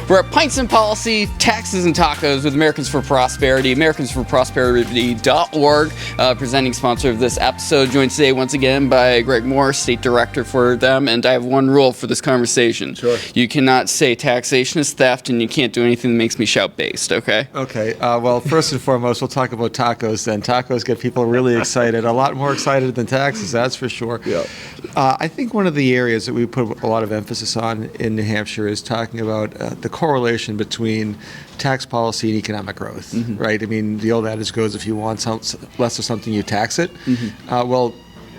We're at Pints and Policy, Taxes and Tacos with Americans for Prosperity, AmericansForProsperity.org, presenting sponsor of this episode. Joined today once again by Greg Moore, State Director for them. And I have one rule for this conversation. Sure. You cannot say taxation is theft, and you can't do anything that makes me shout based, okay? Okay. Well, first and foremost, we'll talk about tacos then. Tacos get people really excited, a lot more excited than taxes, that's for sure. Yeah. I think one of the areas that we put a lot of emphasis on in New Hampshire is talking about the correlation between tax policy and economic growth, right? I mean, the old adage goes, if you want less of something, you tax it. Well,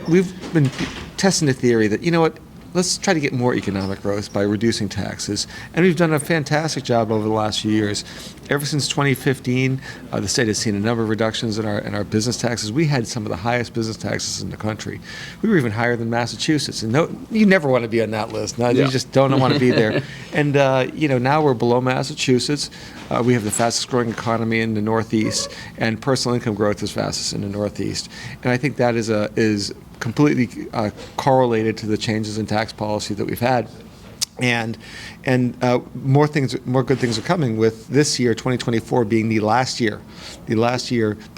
we've been testing the theory that, you know what, let's try to get more economic growth by reducing taxes. And we've done a fantastic job over the last few years. Ever since 2015, the state has seen a number of reductions in our business taxes. We had some of the highest business taxes in the country. We were even higher than Massachusetts. And you never want to be on that list. No, You just don't want to be there. And now we're below Massachusetts. We have the fastest growing economy in the Northeast, and personal income growth is fastest in the Northeast. And I think that is completely correlated to the changes in tax policy that we've had. And more good things are coming, with this year, 2024, being the last year the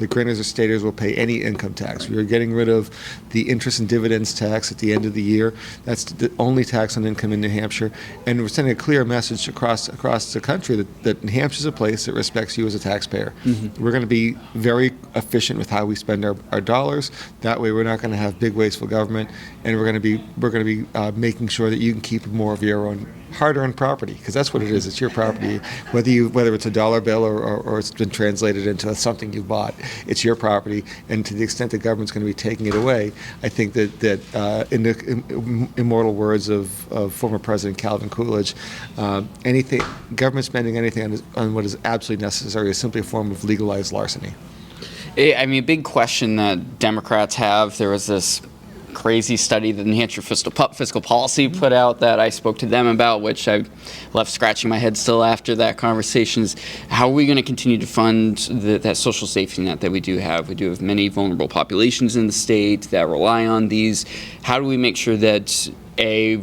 Great North Staters will pay any income tax. We are getting rid of the interest and dividends tax at the end of the year. That's the only tax on income in New Hampshire, and we're sending a clear message across the country that New Hampshire is a place that respects you as a taxpayer. We're going to be very efficient with how we spend our dollars. That way, we're not going to have big wasteful government, and we're going to be making sure that you can keep more of your own hard-earned property, because that's what it is. It's your property, whether it's a dollar bill or it's been translated into something you bought. It's your property, and to the extent the government's going to be taking it away, I think that in the immortal words of former President Calvin Coolidge, government spending anything on what is absolutely necessary is simply a form of legalized larceny. I mean, a big question that Democrats have, there was this crazy study that New Hampshire Fiscal Policy put out that I spoke to them about, which I left scratching my head still after that conversation, is how are we going to continue to fund that social safety net that we do have? We do have many vulnerable populations in the state that rely on these. How do we make sure that, A,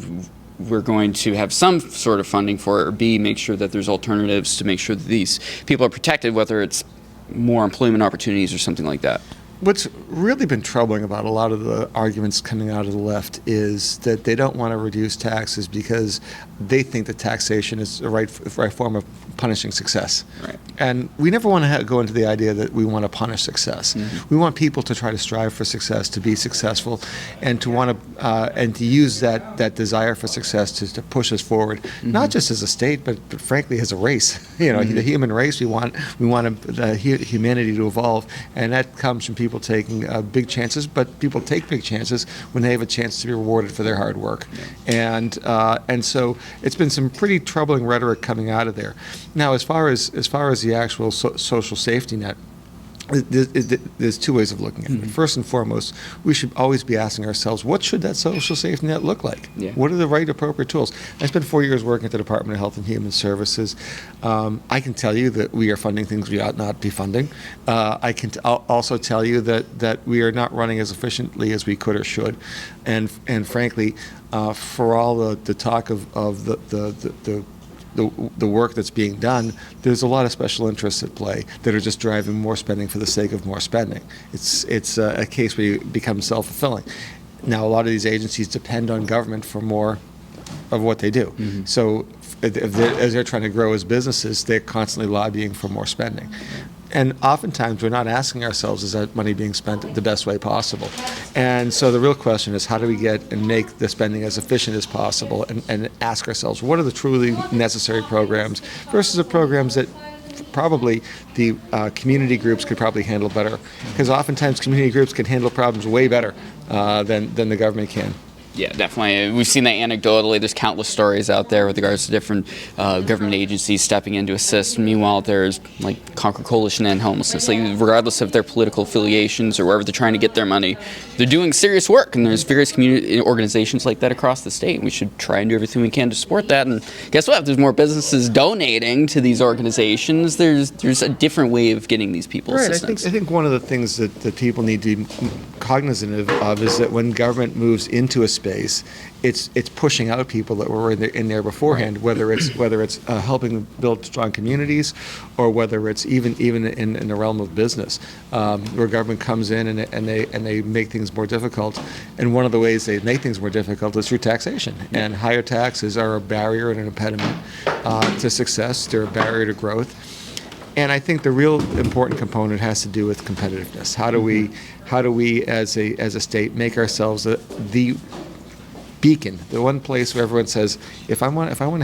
we're going to have some sort of funding for it, or B, make sure that there's alternatives to make sure that these people are protected, whether it's more employment opportunities or something like that? What's really been troubling about a lot of the arguments coming out of the left is that they don't want to reduce taxes because they think that taxation is the right form of punishing success. Right. And we never want to go into the idea that we want to punish success. We want people to try to strive for success, to be successful, and to want to use that desire for success to push us forward, not just as a state, but frankly as a race. The human race. We want humanity to evolve, and that comes from people taking big chances. But people take big chances when they have a chance to be rewarded for their hard work. And so it's been some pretty troubling rhetoric coming out of there. Now, as far as the actual social safety net, there's two ways of looking at it. First and foremost, we should always be asking ourselves, what should that social safety net look like? Yeah. What are the right appropriate tools? I spent 4 years working at the Department of Health and Human Services. I can tell you that we are funding things we ought not be funding. I can also tell you that we are not running as efficiently as we could or should. And frankly, for all the talk of the work that's being done, there's a lot of special interests at play that are just driving more spending for the sake of more spending. It's a case where you become self-fulfilling. Now, a lot of these agencies depend on government for more of what they do. So as they're trying to grow as businesses, they're constantly lobbying for more spending. And oftentimes we're not asking ourselves, is that money being spent the best way possible? And so the real question is, how do we get and make the spending as efficient as possible, and ask ourselves, what are the truly necessary programs versus the programs that probably the community groups could probably handle better? Because oftentimes community groups can handle problems way better than the government can. Yeah, definitely. We've seen that anecdotally. There's countless stories out there with regards to different government agencies stepping in to assist. Meanwhile, there's like Concord Coalition and homelessness. Like, regardless of their political affiliations or wherever they're trying to get their money, they're doing serious work. And there's various community organizations like that across the state. We should try and do everything we can to support that. And guess what? If there's more businesses donating to these organizations, there's a different way of getting these people assistance. I think one of the things that people need to be cognizant of is that when government moves into a space base, it's pushing out people that were in there beforehand. Whether it's helping build strong communities, or whether it's even in the realm of business, where government comes in and they make things more difficult. And one of the ways they make things more difficult is through taxation. And higher taxes are a barrier and an impediment to success. They're a barrier to growth. And I think the real important component has to do with competitiveness. How do we as a state make ourselves the beacon, the one place where everyone says, if I want to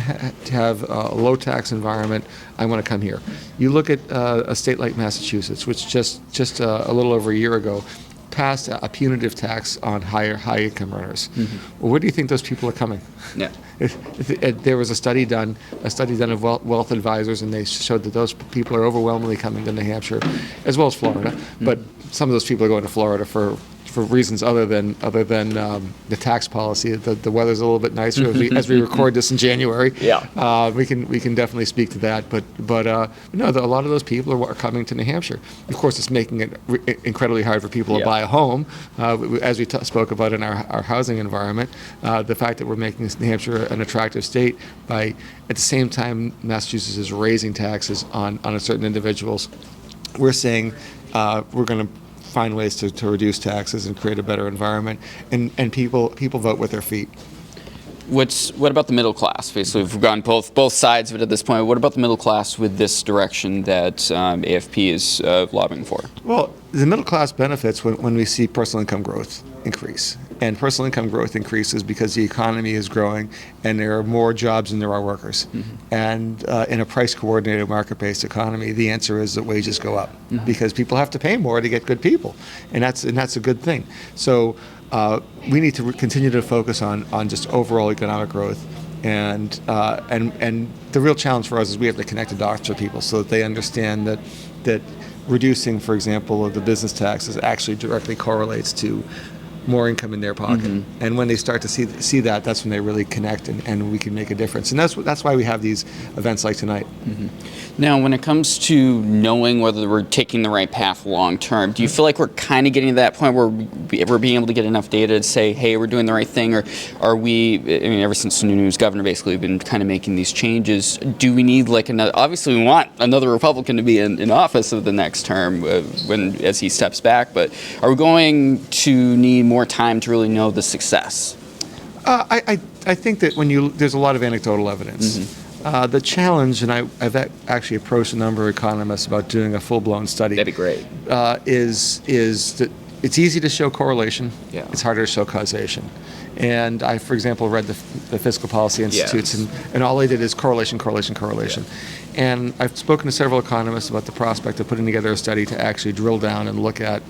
have a low tax environment, I want to come here. You look at a state like Massachusetts, which just a little over a year ago passed a punitive tax on high income earners. Well, where do you think those people are coming? Yeah. There was a study done of wealth advisors, and they showed that those people are overwhelmingly coming to New Hampshire, as well as Florida. But some of those people are going to Florida for reasons other than the tax policy. The weather's a little bit nicer as we record this in January. Yeah. We can definitely speak to that. But no, a lot of those people are coming to New Hampshire. Of course, it's making it incredibly hard for people to buy a home, as we spoke about in our housing environment. The fact that we're making New Hampshire an attractive state by, at the same time, Massachusetts is raising taxes on certain individuals. We're saying we're going to find ways to reduce taxes and create a better environment, and people vote with their feet. What about the middle class? Basically, we've gone both sides of it at this point. What about the middle class with this direction that AFP is lobbying for? Well, the middle class benefits when we see personal income growth increase. And personal income growth increases because the economy is growing and there are more jobs than there are workers. And in a price-coordinated market-based economy, the answer is that wages go up because people have to pay more to get good people, and that's a good thing. So we need to continue to focus on just overall economic growth. And the real challenge for us is we have to connect the dots for people so that they understand that reducing, for example, of the business taxes actually directly correlates to more income in their pocket. And when they start to see that, that's when they really connect and we can make a difference. And that's why we have these events like tonight. Now, when it comes to knowing whether we're taking the right path long term, do you feel like we're kind of getting to that point where we're being able to get enough data to say, hey, we're doing the right thing? Or are we, ever since the new news governor, basically, we've been kind of making these changes. Do we need another, obviously we want another Republican to be in office of the next term as he steps back, but are we going to need more time to really know the success? I think that there's a lot of anecdotal evidence. The challenge, and I've actually approached a number of economists about doing a full-blown study. That'd be great. Is that it's easy to show correlation. Yeah. It's harder to show causation. And I, for example, read the Fiscal Policy Institutes, and all they did is correlation. And I've spoken to several economists about the prospect of putting together a study to actually drill down and look at,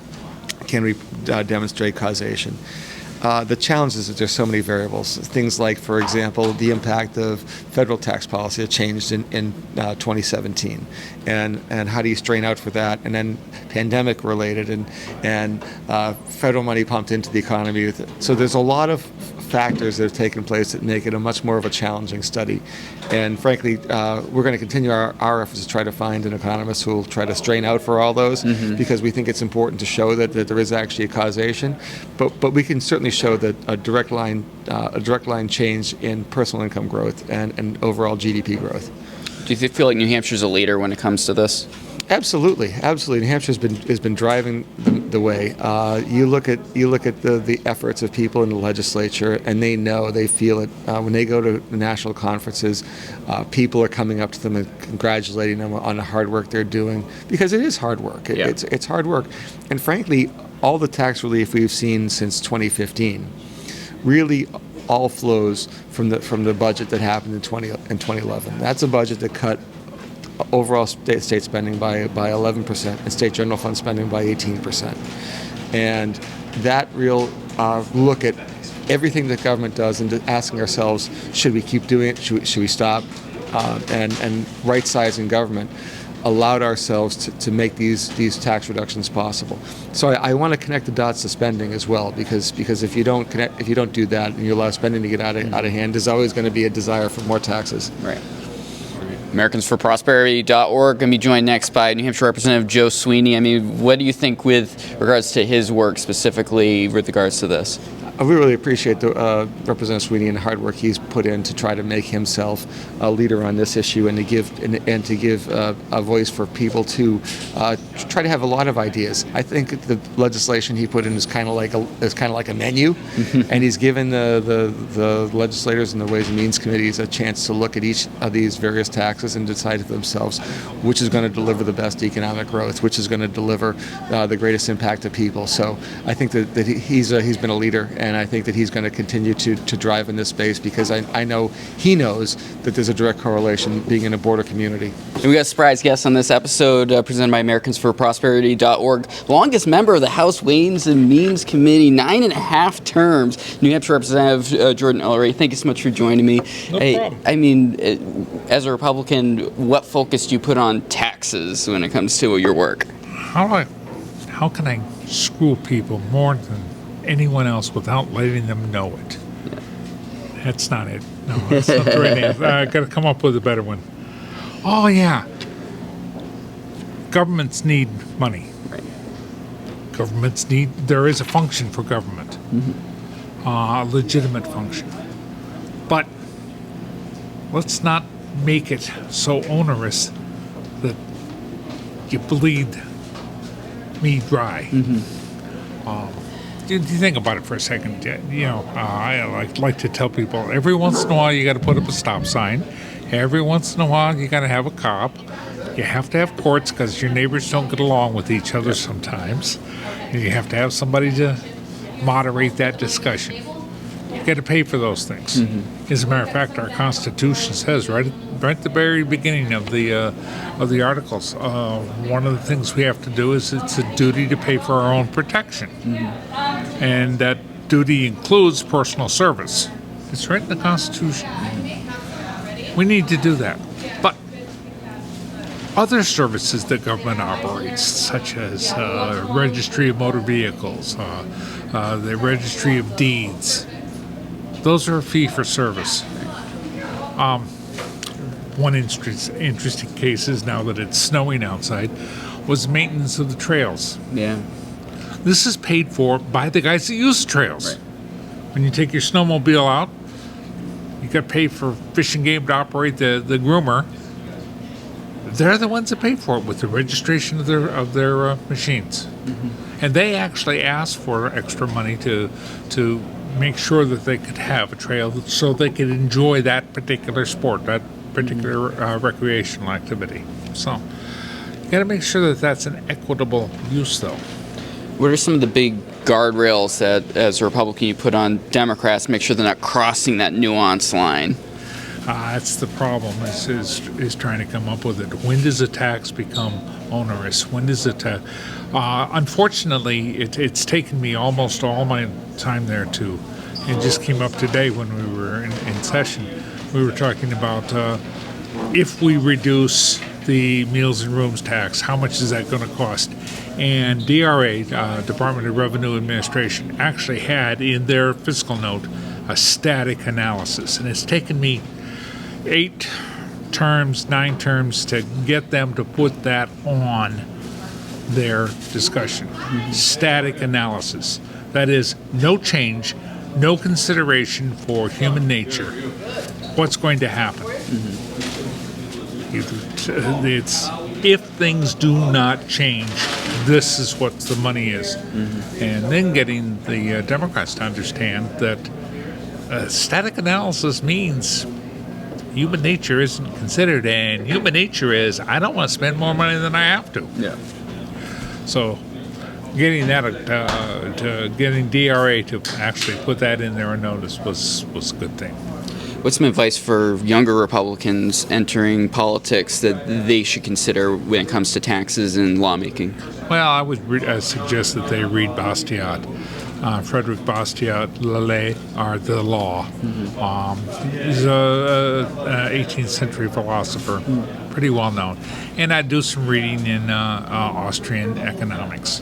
can we demonstrate causation? The challenge is that there's so many variables. Things like, for example, the impact of federal tax policy that changed in 2017, and how do you strain out for that? And then pandemic related and federal money pumped into the economy. So there's a lot of factors that have taken place that make it a much more of a challenging study. And frankly, we're going to continue our efforts to try to find an economist who will try to strain out for all those, because we think it's important to show that there is actually a causation. But we can certainly show that a direct line change in personal income growth and overall GDP growth. Do you feel like New Hampshire's a leader when it comes to this? Absolutely. New Hampshire has been driving the way. You look at the efforts of people in the legislature, and they feel it when they go to the national conferences. People are coming up to them and congratulating them on the hard work they're doing, because it is hard work. It's hard work, and frankly, all the tax relief we've seen since 2015 really all flows from the budget that happened in 2011. That's a budget that cut overall state spending by 11% and state general fund spending by 18%. And that real look at everything that government does and asking ourselves, should we keep doing it? Should we stop? And right-sizing government allowed ourselves to make these tax reductions possible. So I want to connect the dots to spending as well, because if you don't do that and you allow spending to get out of hand, there's always going to be a desire for more taxes. Right. AmericansForProsperity.org. Going to be joined next by New Hampshire Representative Joe Sweeney. What do you think with regards to his work specifically with regards to this? we really appreciate the Representative Sweeney and the hard work he's put in to try to make himself a leader on this issue and to give a voice for people to try to have a lot of ideas. I think the legislation he put in is kind of like a menu, and he's given the legislators and the Ways and Means committees a chance to look at each of these various taxes and decide for themselves which is going to deliver the best economic growth, which is going to deliver the greatest impact to people. So I think that he's been a leader, and I think that he's going to continue to drive in this space because I know he knows that there's a direct correlation being in a border community. And we got a surprise guest on this episode presented by AmericansForProsperity.org. Longest member of the House Ways and Means Committee, 9.5 terms, New Hampshire Representative Jordan Ulery. Thank you so much for joining me. No problem. I mean, as a Republican, what focus do you put on taxes when it comes to your work? How can I screw people more than anyone else without letting them know it? Yeah. That's not it. No, that's not the right answer. I got to come up with a better one. Oh yeah, governments need money. Right. There is a function for government, a legitimate function. But let's not make it so onerous that you bleed me dry. You think about it for a second. I like to tell people every once in a while you got to put up a stop sign. Every once in a while you got to have a cop. You have to have courts because your neighbors don't get along with each other sometimes. And you have to have somebody to moderate that discussion. You got to pay for those things. As a matter of fact, our Constitution says right at the very beginning of the articles, one of the things we have to do is it's a duty to pay for our own protection, and that duty includes personal service. It's right in the Constitution. We need to do that, but other services that government operates, such as Registry of Motor Vehicles, the Registry of Deeds. Those are a fee for service. One interesting case is, now that it's snowing outside, was maintenance of the trails. Yeah. This is paid for by the guys that use the trails. Right. When you take your snowmobile out, you got to pay for Fish and Game to operate the groomer. They're the ones that pay for it with the registration of their machines. And they actually asked for extra money to make sure that they could have a trail so they could enjoy that particular sport, that particular recreational activity. So you got to make sure that that's an equitable use, though. What are some of the big guardrails that, as a Republican, you put on Democrats to make sure they're not crossing that nuance line? That's the problem, is trying to come up with it. When does a tax become onerous? When does a tax... unfortunately, it's taken me almost all my time there to... It just came up today when we were in session. We were talking about if we reduce the meals and rooms tax, how much is that going to cost? And DRA, Department of Revenue Administration, actually had in their fiscal note a static analysis. And it's taken me 9 terms to get them to put that on their discussion. Static analysis. That is, no change, no consideration for human nature. What's going to happen? It's if things do not change, this is what the money is. And then getting the Democrats to understand that static analysis means human nature isn't considered, and human nature is, I don't want to spend more money than I have to. Yeah. So getting that getting DRA to actually put that in their notice was a good thing. What's some advice for younger Republicans entering politics that they should consider when it comes to taxes and lawmaking? Well, I would suggest that they read Bastiat. Frederick Bastiat, Lillet, are the law. He's an 18th century philosopher, pretty well known. And I do some reading in Austrian economics.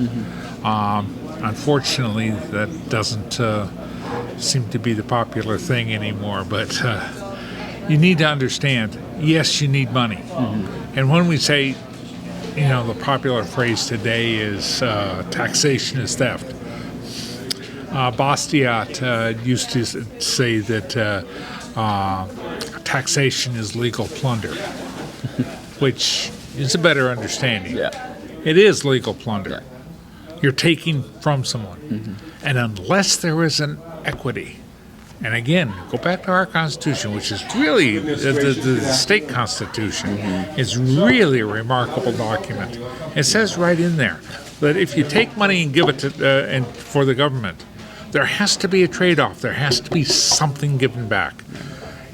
Unfortunately, that doesn't seem to be the popular thing anymore, but you need to understand, yes, you need money. And when we say, the popular phrase today is taxation is theft, Bastiat used to say that taxation is legal plunder, which is a better understanding. Yeah. It is legal plunder. You're taking from someone. And unless there is an equity, and again, go back to our Constitution, which is really, the state Constitution is really a remarkable document. It says right in there that if you take money and give it to for the government, there has to be a trade-off. There has to be something given back.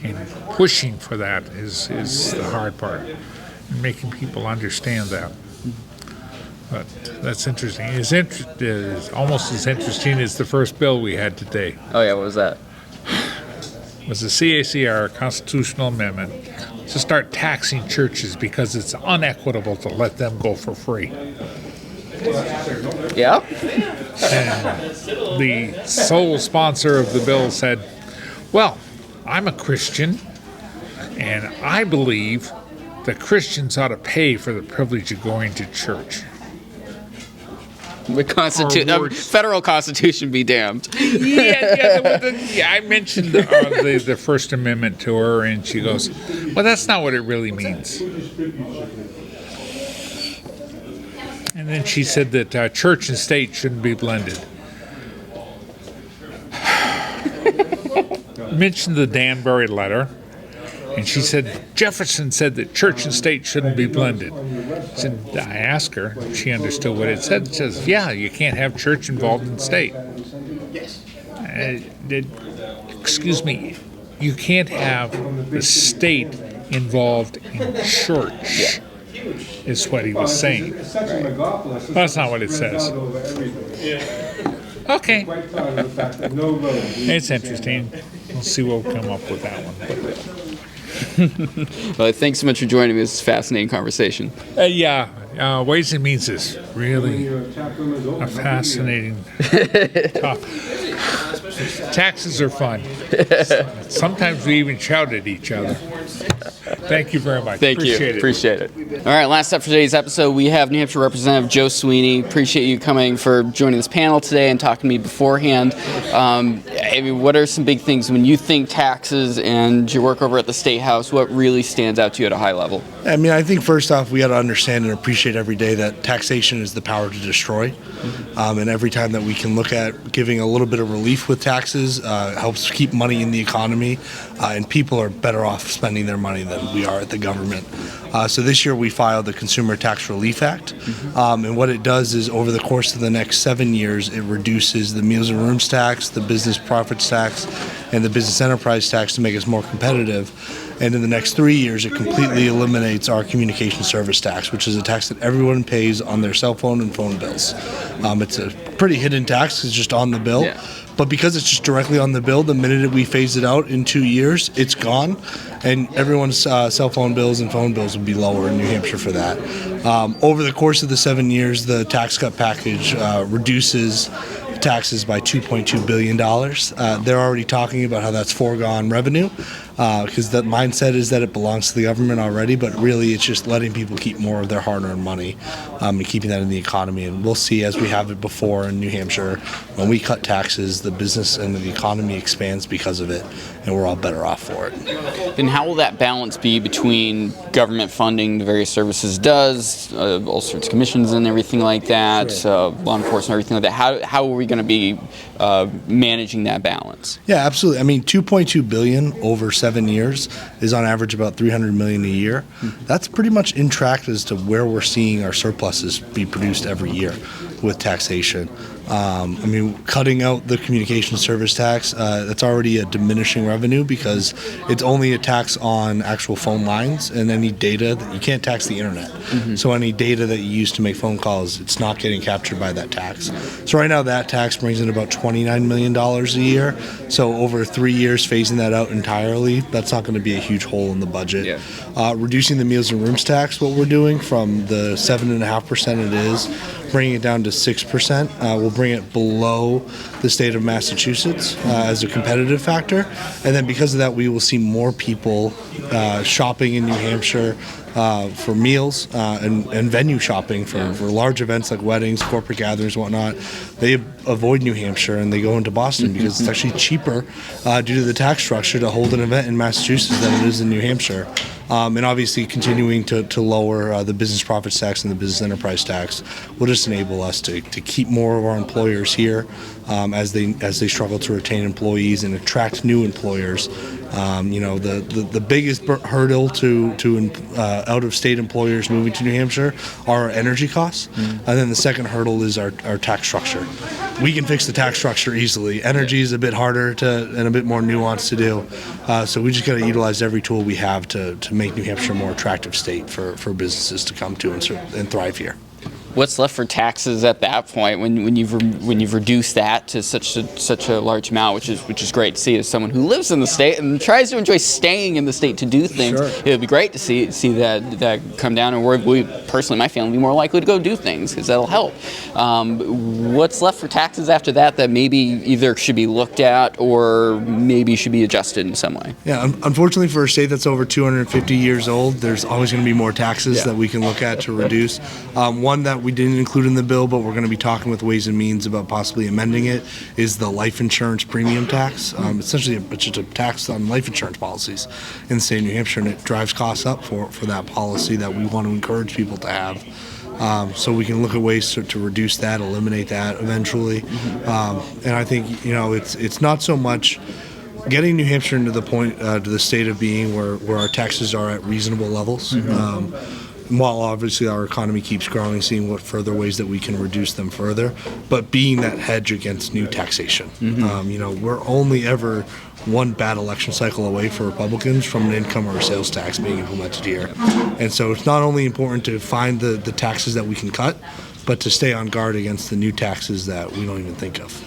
And pushing for that is the hard part, and making people understand that. But that's interesting. It's almost as interesting as the first bill we had today. Oh yeah, what was that? It was the CACR, a constitutional amendment, to start taxing churches because it's unequitable to let them go for free. Yeah. And the sole sponsor of the bill said, well, I'm a Christian, and I believe that Christians ought to pay for the privilege of going to church. The federal Constitution be damned. Yeah, I mentioned the First Amendment to her, and she goes, well, that's not what it really means. And then she said that church and state shouldn't be blended. Mentioned the Danbury letter, and she said Jefferson said that church and state shouldn't be blended. I asked her if she understood what it said. It says, yeah, you can't have church involved in state. Excuse me, you can't have the state involved in church, is what he was saying. That's not what it says. Okay. It's interesting. We'll see what we'll come up with that one. Well, thanks so much for joining me. This is a fascinating conversation. Ways and Means is really a fascinating topic. Taxes are fun. Sometimes we even shout at each other. Thank you very much. Thank you. Appreciate it. All right, last up for today's episode, we have New Hampshire Representative Joe Sweeney. Appreciate you coming for joining this panel today and talking to me beforehand. What are some big things when you think taxes and your work over at the State House? What really stands out to you at a high level? I think first off, we got to understand and appreciate every day that taxation is the power to destroy. And every time that we can look at giving a little bit of relief with taxes helps keep money in the economy, and people are better off spending their money than we are at the government. So this year we filed the Consumer Tax Relief Act, and what it does is over the course of the next 7 years, it reduces the meals and rooms tax, the business profits tax, and the business enterprise tax to make us more competitive. And in the next 3 years, it completely eliminates our communication service tax, which is a tax that everyone pays on their cell phone and phone bills. It's a pretty hidden tax. It's just on the bill. Yeah. But because it's just directly on the bill, the minute we phase it out in 2 years, it's gone. And everyone's cell phone bills and phone bills will be lower in New Hampshire for that. Over the course of the 7 years, the tax cut package reduces taxes by $2.2 billion. They're already talking about how that's foregone revenue, because the mindset is that it belongs to the government already, but really it's just letting people keep more of their hard-earned money and keeping that in the economy. And we'll see, as we have it before in New Hampshire, when we cut taxes, the business and the economy expands because of it, and we're all better off for it. Then how will that balance be between government funding the various services does, all sorts of commissions and everything like that, law enforcement, everything like that? How are we going to be managing that balance? Yeah, absolutely. $2.2 billion over 7 years is on average about $300 million a year. That's pretty much in track as to where we're seeing our surpluses be produced every year with taxation. Cutting out the communication service tax, that's already a diminishing revenue because it's only a tax on actual phone lines and any data that you can't tax the internet. So any data that you use to make phone calls, it's not getting captured by that tax. So right now that tax brings in about $29 million a year. So over 3 years phasing that out entirely, that's not going to be a huge hole in the budget. Yeah. Reducing the meals and rooms tax, what we're doing from the 7.5% it is, bringing it down to 6% will bring it below the state of Massachusetts as a competitive factor. And then because of that, we will see more people shopping in New Hampshire for meals and venue shopping for large events like weddings, corporate gatherings, whatnot. They avoid New Hampshire and they go into Boston because it's actually cheaper due to the tax structure to hold an event in Massachusetts than it is in New Hampshire. And obviously continuing to lower the business profits tax and the business enterprise tax will just enable us to keep more of our employers here as they struggle to retain employees and attract new employers. The biggest hurdle to out-of-state employers moving to New Hampshire are our energy costs, and then the second hurdle is our tax structure. We can fix the tax structure easily. Energy is a bit harder and a bit more nuanced to do, so we just got to utilize every tool we have to make New Hampshire a more attractive state for businesses to come to and thrive here. What's left for taxes at that point when you've reduced that to such a large amount, which is great to see as someone who lives in the state and tries to enjoy staying in the state to do things. Sure. It would be great to see that come down, and we personally, my family, will be more likely to go do things because that'll help. What's left for taxes after that maybe either should be looked at or maybe should be adjusted in some way? Yeah, unfortunately for a state that's over 250 years old, there's always going to be more taxes that we can look at to reduce. One that we didn't include in the bill, but we're going to be talking with Ways and Means about possibly amending it, is the life insurance premium tax. Essentially, it's just a tax on life insurance policies in the state of New Hampshire, and it drives costs up for that policy that we want to encourage people to have. So we can look at ways to reduce that, eliminate that eventually. And I think, it's not so much getting New Hampshire into the point, to the state of being where our taxes are at reasonable levels. While obviously our economy keeps growing, seeing what further ways that we can reduce them further, but being that hedge against new taxation. We're only ever one bad election cycle away for Republicans from an income or a sales tax being implemented here. And so it's not only important to find the taxes that we can cut, but to stay on guard against the new taxes that we don't even think of.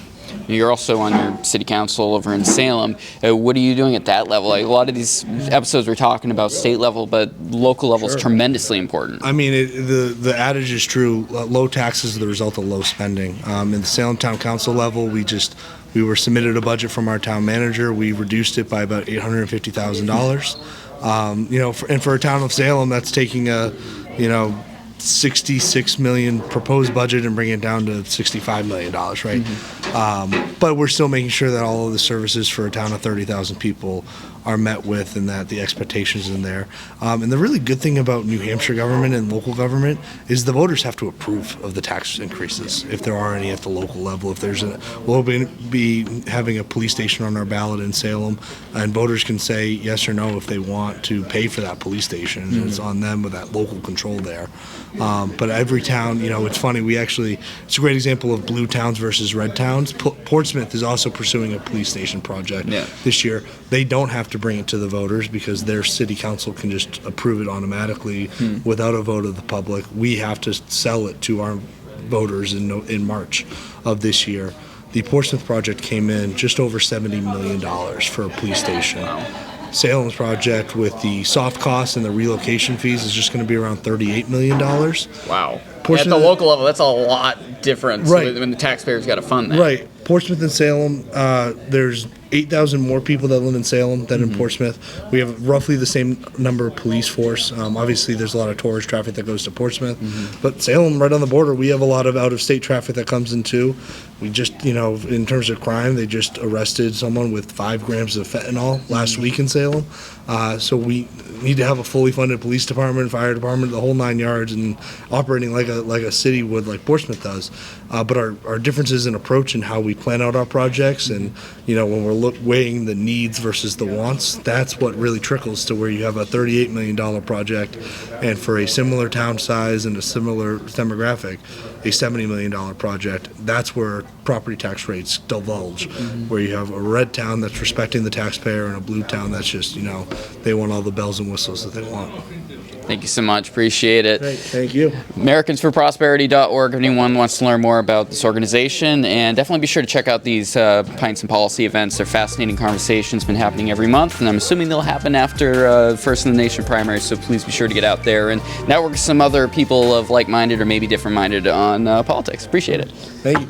You're also on your city council over in Salem. What are you doing at that level? Like, a lot of these episodes we're talking about state level, but local level is tremendously important. I mean, the adage is true. Low taxes are the result of low spending. In the Salem Town Council level, we were submitted a budget from our town manager. We reduced it by about $850,000. And for a town of Salem, that's taking a, $66 million proposed budget and bringing it down to $65 million, right? But we're still making sure that all of the services for a town of 30,000 people are met with and that the expectations in there. And the really good thing about New Hampshire government and local government is the voters have to approve of the tax increases if there are any at the local level. We'll be having a police station on our ballot in Salem, and voters can say yes or no if they want to pay for that police station. And it's on them with that local control there. But every town, it's funny, it's a great example of blue towns versus red towns. Portsmouth is also pursuing a police station project this year. They don't have to bring it to the voters because their city council can just approve it automatically without a vote of the public. We have to sell it to our voters in March of this year. The Portsmouth project came in just over $70 million for a police station. Salem's project with the soft costs and the relocation fees is just going to be around $38 million. Wow. At the local level, that's a lot different when the taxpayers got to fund that. Right. Portsmouth and Salem, there's 8,000 more people that live in Salem than in Portsmouth. We have roughly the same number of police force. Obviously, there's a lot of tourist traffic that goes to Portsmouth. But Salem, right on the border, we have a lot of out-of-state traffic that comes in too. We just, in terms of crime, they just arrested someone with 5 grams of fentanyl last week in Salem. So we need to have a fully funded police department, fire department, the whole 9 yards, and operating like a city would, like Portsmouth does. But our differences in approach and how we plan out our projects, and when we're weighing the needs versus the wants, that's what really trickles to where you have a $38 million project, and for a similar town size and a similar demographic, a $70 million project. That's where property tax rates divulge, where you have a red town that's respecting the taxpayer and a blue town that's just, they want all the bells and whistles that they want. Thank you so much. Appreciate it. Great. Thank you. AmericansForProsperity.org if anyone wants to learn more about this organization, and definitely be sure to check out these Pints and Policy events. They're fascinating conversations been happening every month, and I'm assuming they'll happen after First in the Nation primary, so please be sure to get out there and network with some other people of like-minded or maybe different-minded on politics. Appreciate it. Thank you.